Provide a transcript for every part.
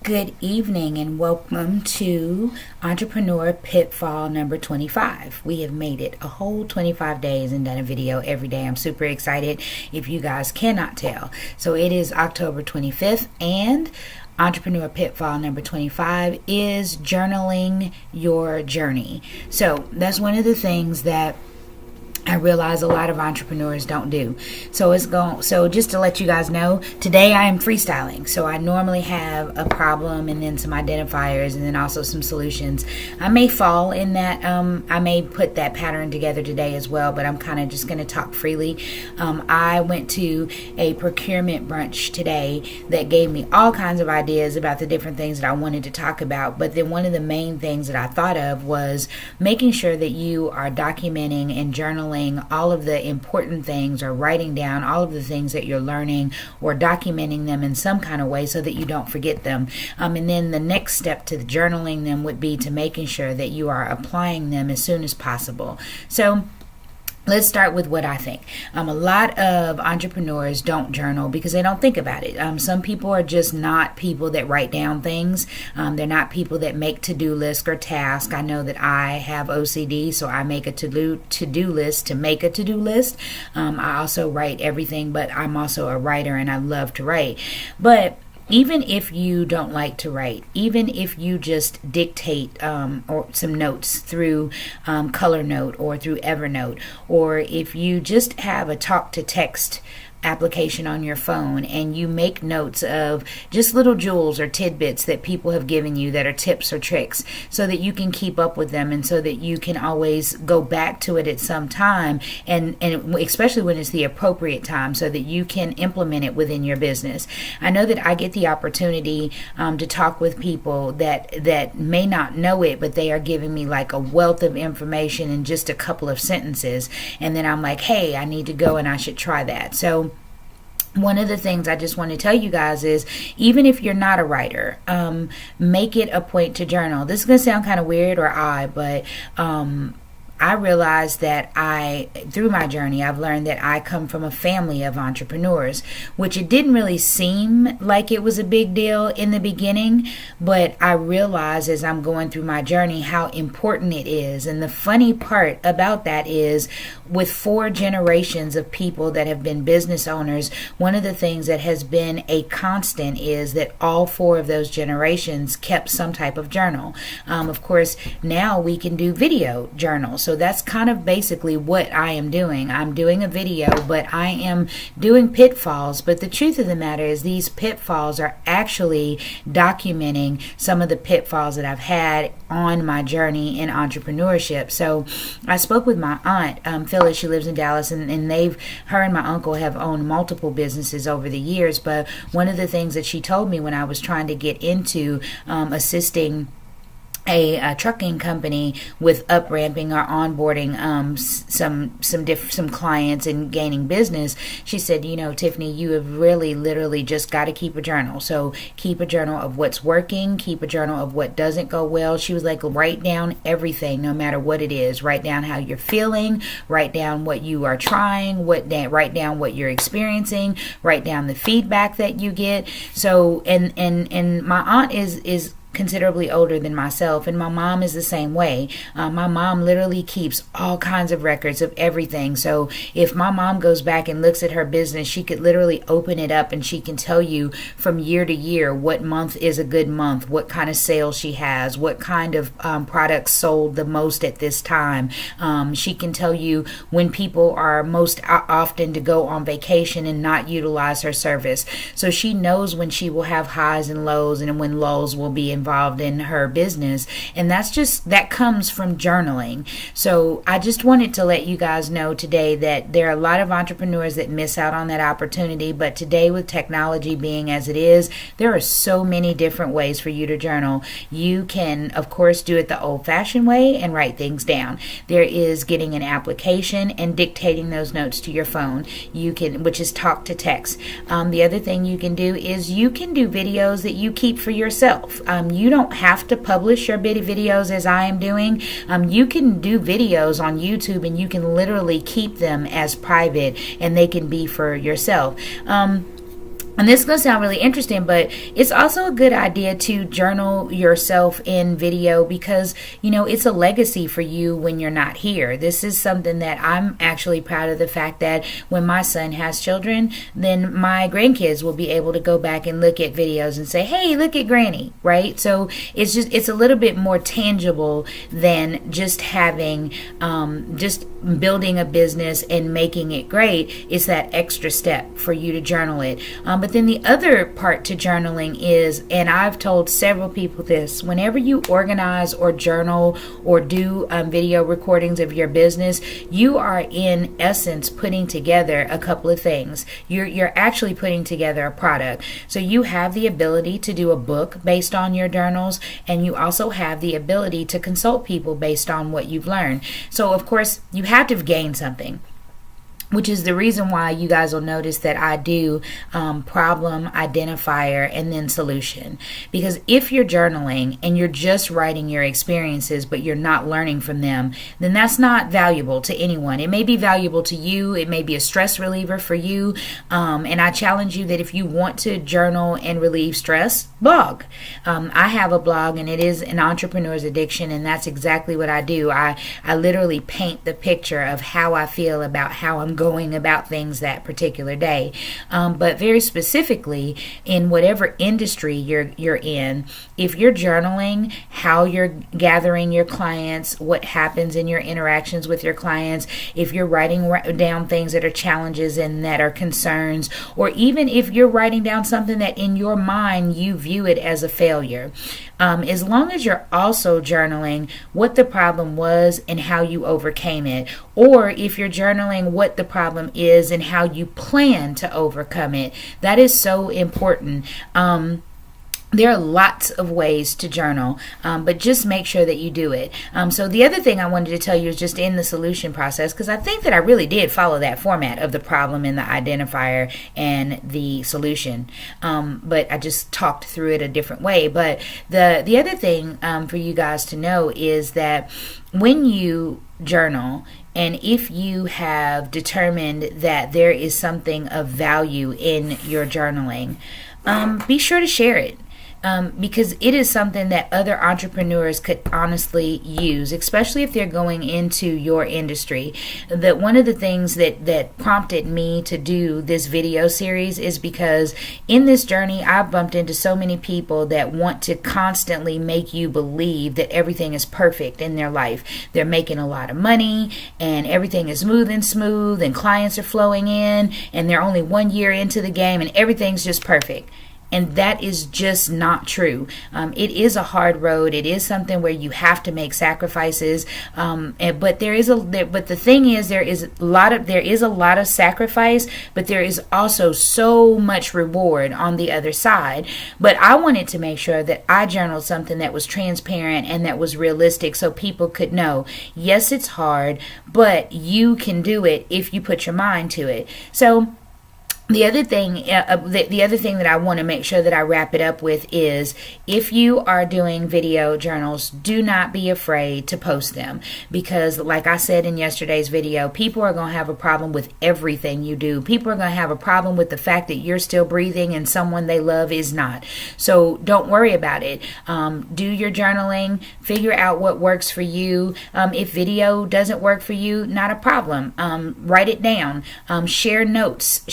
Good evening and welcome to Entrepreneur Pitfall number 25. We have made it a whole 25 days and done a video every day. I'm super excited if you guys cannot tell. So it is October 25th and Entrepreneur Pitfall number 25 is journaling your journey. So that's one of the things that I realize a lot of entrepreneurs don't do. So just to let you guys know, today I am freestyling. So I normally have a problem and then some identifiers and then also some solutions. I may fall in that. I may put that pattern together today as well, but I'm kind of just going to talk freely. I went to a procurement brunch today that gave me all kinds of ideas about the different things that I wanted to talk about. But then one of the main things that I thought of was making sure that you are documenting and journaling all of the important things, or writing down all of the things that you're learning, or documenting them in some kind of way so that you don't forget them. And then the next step to journaling them would be to making sure that you are applying them as soon as possible. So let's start with what I think. A lot of entrepreneurs don't journal because they don't think about it. Some people are just not people that write down things. They're not people that make to-do lists or tasks. I know that I have OCD, so I make a to-do list to make a to-do list. I also write everything, but I'm also a writer and I love to write. But even if you don't like to write, even if you just dictate or some notes through Color Note or through Evernote, or if you just have a talk-to-text application on your phone and you make notes of just little jewels or tidbits that people have given you that are tips or tricks so that you can keep up with them and so that you can always go back to it at some time, and especially when it's the appropriate time, so that you can implement it within your business. I know that I get the opportunity to talk with people that may not know it, but they are giving me like a wealth of information in just a couple of sentences, and then I'm like, hey, I need to go and I should try that. So one of the things I just want to tell you guys is, even if you're not a writer, make it a point to journal. This is going to sound kind of weird or odd, but I realized that through my journey, I've learned that I come from a family of entrepreneurs, which it didn't really seem like it was a big deal in the beginning, but I realized as I'm going through my journey how important it is. And the funny part about that is, with 4 generations of people that have been business owners, one of the things that has been a constant is that all 4 of those generations kept some type of journal. Of course, now we can do video journals. So that's kind of basically what I am doing. I'm doing a video, but I am doing pitfalls. But the truth of the matter is, these pitfalls are actually documenting some of the pitfalls that I've had on my journey in entrepreneurship. So I spoke with my aunt, Phyllis. She lives in Dallas, and her and my uncle have owned multiple businesses over the years. But one of the things that she told me when I was trying to get into assisting a trucking company with up-ramping or onboarding some clients and gaining business, she said, Tiffany, you have really literally just got to keep a journal. So keep a journal of what's working, keep a journal of what doesn't go well. She was like, write down everything, no matter what it is. Write down how you're feeling, write down what you are trying, write down what you're experiencing, write down the feedback that you get. So and my aunt is considerably older than myself, and my mom is the same way. My mom literally keeps all kinds of records of everything. So if my mom goes back and looks at her business, she could literally open it up and she can tell you from year to year what month is a good month, what kind of sales she has, what kind of products sold the most at this time. She can tell you when people are most often to go on vacation and not utilize her service. So she knows when she will have highs and lows and when lulls will be involved in her business. And that comes from journaling. So I just wanted to let you guys know today that there are a lot of entrepreneurs that miss out on that opportunity. But today, with technology being as it is, there are so many different ways for you to journal. You can, of course, do it the old-fashioned way and write things down. There is getting an application and dictating those notes to your phone. You can, which is talk to text. The other thing you can do is you can do videos that you keep for yourself. You don't have to publish your videos as I am doing. You can do videos on YouTube and you can literally keep them as private and they can be for yourself. And this is going to sound really interesting, but it's also a good idea to journal yourself in video because, it's a legacy for you when you're not here. This is something that I'm actually proud of, the fact that when my son has children, then my grandkids will be able to go back and look at videos and say, hey, look at Granny, right? So it's a little bit more tangible than just having, just building a business and making it great. It's that extra step for you to journal it. But then the other part to journaling is, and I've told several people this, whenever you organize or journal or do video recordings of your business, you are in essence putting together a couple of things. You're actually putting together a product. So you have the ability to do a book based on your journals, and you also have the ability to consult people based on what you've learned. So of course you have to gain something, which is the reason why you guys will notice that I do problem, identifier, and then solution. Because if you're journaling and you're just writing your experiences, but you're not learning from them, then that's not valuable to anyone. It may be valuable to you. It may be a stress reliever for you. And I challenge you that if you want to journal and relieve stress, blog. I have a blog, and it is an entrepreneur's addiction, and that's exactly what I do. I literally paint the picture of how I feel about how I'm going about things that particular day. But very specifically, in whatever industry you're in, if you're journaling how you're gathering your clients, what happens in your interactions with your clients, if you're writing down things that are challenges and that are concerns, or even if you're writing down something that in your mind you view it as a failure, as long as you're also journaling what the problem was and how you overcame it, or if you're journaling what the problem is and how you plan to overcome it, that is so important. There are lots of ways to journal, but just make sure that you do it. So the other thing I wanted to tell you is just in the solution process, because I think that I really did follow that format of the problem and the identifier and the solution. But I just talked through it a different way. But the other thing for you guys to know is that when you journal, and if you have determined that there is something of value in your journaling, be sure to share it. Because it is something that other entrepreneurs could honestly use, especially if they're going into your industry. That one of the things that prompted me to do this video series is because in this journey, I've bumped into so many people that want to constantly make you believe that everything is perfect in their life. They're making a lot of money and everything is smooth and clients are flowing in and they're only 1 year into the game and everything's just perfect. And that is just not true. It is a hard road. It is something where you have to make sacrifices. But the thing is, there is a lot of sacrifice, but there is also so much reward on the other side. But I wanted to make sure that I journaled something that was transparent and that was realistic, so people could know, yes, it's hard, but you can do it if you put your mind to it. So the other thing that I want to make sure that I wrap it up with is, if you are doing video journals, do not be afraid to post them, because like I said in yesterday's video, people are going to have a problem with everything you do. People are going to have a problem with the fact that you're still breathing and someone they love is not. So don't worry about it. Do your journaling, figure out what works for you. If video doesn't work for you, not a problem. Write it down. Share notes.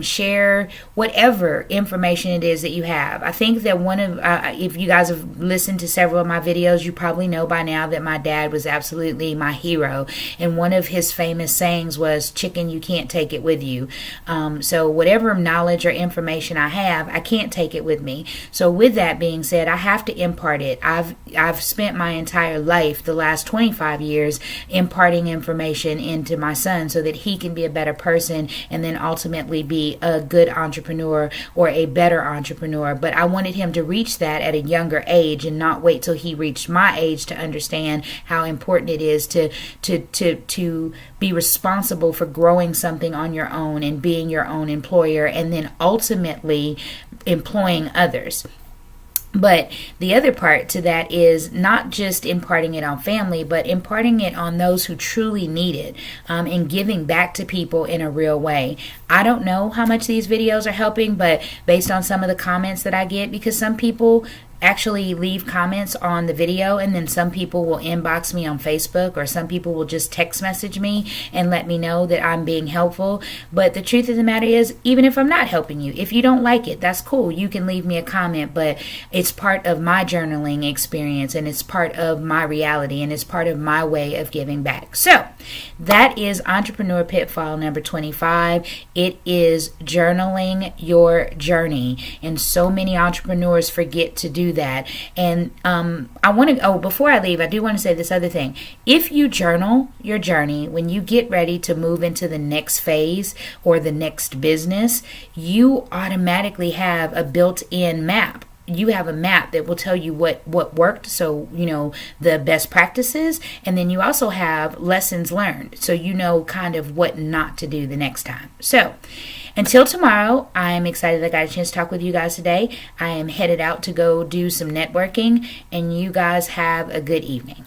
Share whatever information it is that you have. I think that if you guys have listened to several of my videos, you probably know by now that my dad was absolutely my hero. And one of his famous sayings was, "Chicken, you can't take it with you." So whatever knowledge or information I have, I can't take it with me. So with that being said, I have to impart it. I've spent my entire life, the last 25 years, imparting information into my son so that he can be a better person and then ultimately be a good entrepreneur or a better entrepreneur. But I wanted him to reach that at a younger age and not wait till he reached my age to understand how important it is to be responsible for growing something on your own and being your own employer and then ultimately employing others. But the other part to that is not just imparting it on family, but imparting it on those who truly need it, and giving back to people in a real way. I don't know how much these videos are helping, but based on some of the comments that I get, because some people actually leave comments on the video, and then some people will inbox me on Facebook, or some people will just text message me and let me know that I'm being helpful. But the truth of the matter is, even if I'm not helping you, if you don't like it, that's cool. You can leave me a comment, but it's part of my journaling experience, and it's part of my reality, and it's part of my way of giving back. So that is Entrepreneur Pitfall number 25. It is journaling your journey, and so many entrepreneurs forget to do that. And I want to, before I leave, I do want to say this other thing. If you journal your journey, when you get ready to move into the next phase or the next business, you automatically have a built-in map. You have a map that will tell you what worked, so you know the best practices, and then you also have lessons learned, so you know kind of what not to do the next time. So until tomorrow, I am excited that I got a chance to talk with you guys today. I am headed out to go do some networking, and you guys have a good evening.